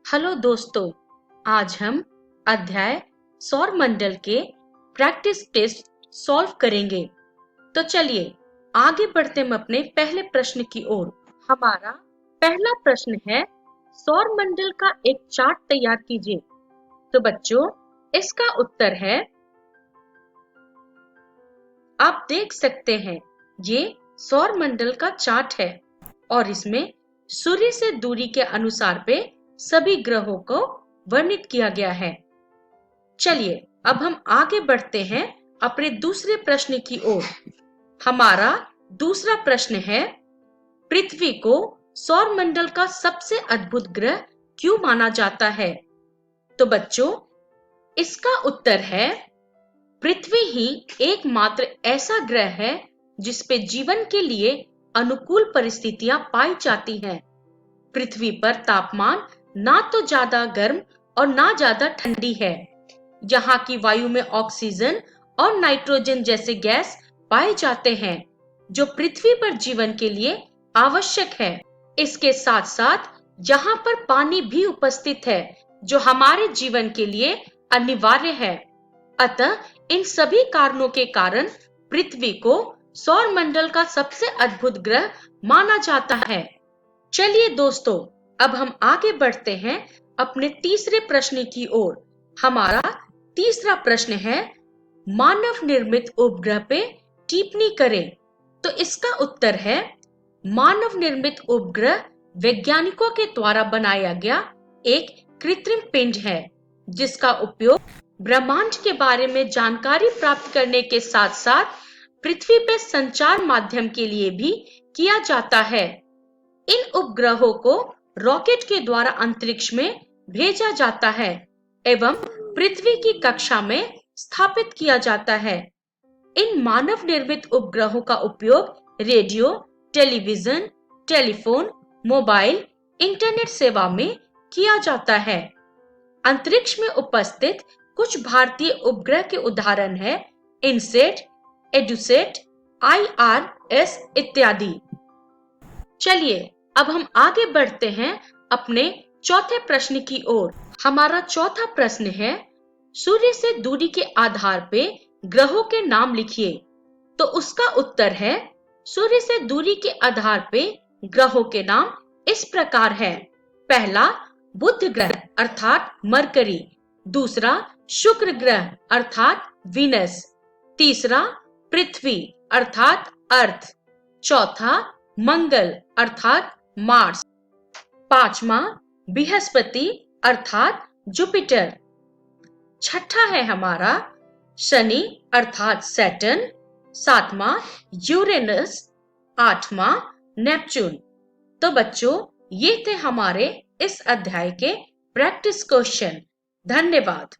Hello दोस्तों, आज हम अध्याय सौर मंडल के प्रैक्टिस टेस्ट सॉल्व करेंगे। तो चलिए आगे बढ़ते हम अपने पहले प्रश्न की ओर। हमारा पहला प्रश्न है, सौर मंडल का एक चार्ट तैयार कीजिए। तो बच्चों, इसका उत्तर है, आप देख सकते हैं ये सौर मंडल का चार्ट है और इसमें सूर्य से दूरी के अनुसार पे सभी ग्रहों को वर्णित किया गया है। चलिए अब हम आगे बढ़ते हैं अपने दूसरे प्रश्न की ओर। हमारा दूसरा प्रश्न है, पृथ्वी को सौर मंडल का सबसे अद्भुत ग्रह क्यों माना जाता है? तो बच्चों, इसका उत्तर है, पृथ्वी ही एकमात्र ऐसा ग्रह है जिसपे जीवन के लिए अनुकूल परिस्थितियां पाई जाती हैं। पृथ्वी पर तापमान ना तो ज्यादा गर्म और ना ज्यादा ठंडी है। यहाँ की वायु में ऑक्सीजन और नाइट्रोजन जैसे गैस पाए जाते हैं जो पृथ्वी पर जीवन के लिए आवश्यक है। इसके साथ साथ यहाँ पर पानी भी उपस्थित है जो हमारे जीवन के लिए अनिवार्य है। अतः इन सभी कारणों के कारण पृथ्वी को सौर मंडल का सबसे अद्भुत ग्रह माना जाता है। चलिए दोस्तों, अब हम आगे बढ़ते हैं अपने तीसरे प्रश्न की ओर। हमारा तीसरा प्रश्न है, मानव निर्मित उपग्रह पे टिप्पणी करें। तो इसका उत्तर है, मानव निर्मित उपग्रह वैज्ञानिकों के द्वारा बनाया गया एक कृत्रिम पिंड है जिसका उपयोग ब्रह्मांड के बारे में जानकारी प्राप्त करने के साथ साथ पृथ्वी पे संचार माध्यम के लिए भी किया जाता है। इन उपग्रहों को रॉकेट के द्वारा अंतरिक्ष में भेजा जाता है एवं पृथ्वी की कक्षा में स्थापित किया जाता है। इन मानव निर्मित उपग्रहों का उपयोग radio, television, telephone, mobile, internet सेवा में किया जाता है। अंतरिक्ष में उपस्थित कुछ भारतीय उपग्रह के उदाहरण है इनसेट, एडुसेट, IRS इत्यादि। चलिए अब हम आगे बढ़ते हैं अपने चौथे प्रश्न की ओर। हमारा चौथा प्रश्न है, सूर्य से दूरी के आधार पे ग्रहों के नाम लिखिए। तो उसका उत्तर है, सूर्य से दूरी के आधार पे ग्रहों के नाम इस प्रकार है। पहला बुध ग्रह अर्थात मरकरी, दूसरा शुक्र ग्रह अर्थात वीनस, तीसरा पृथ्वी अर्थात अर्थ, चौथा मंगल अर्थात मार्स, पांचवा बृहस्पति अर्थात जुपिटर, छठा है हमारा शनि अर्थात सैटर्न, सातवां यूरेनस, आठवां नेपच्यून। तो बच्चों, ये थे हमारे इस अध्याय के प्रैक्टिस क्वेश्चन। धन्यवाद।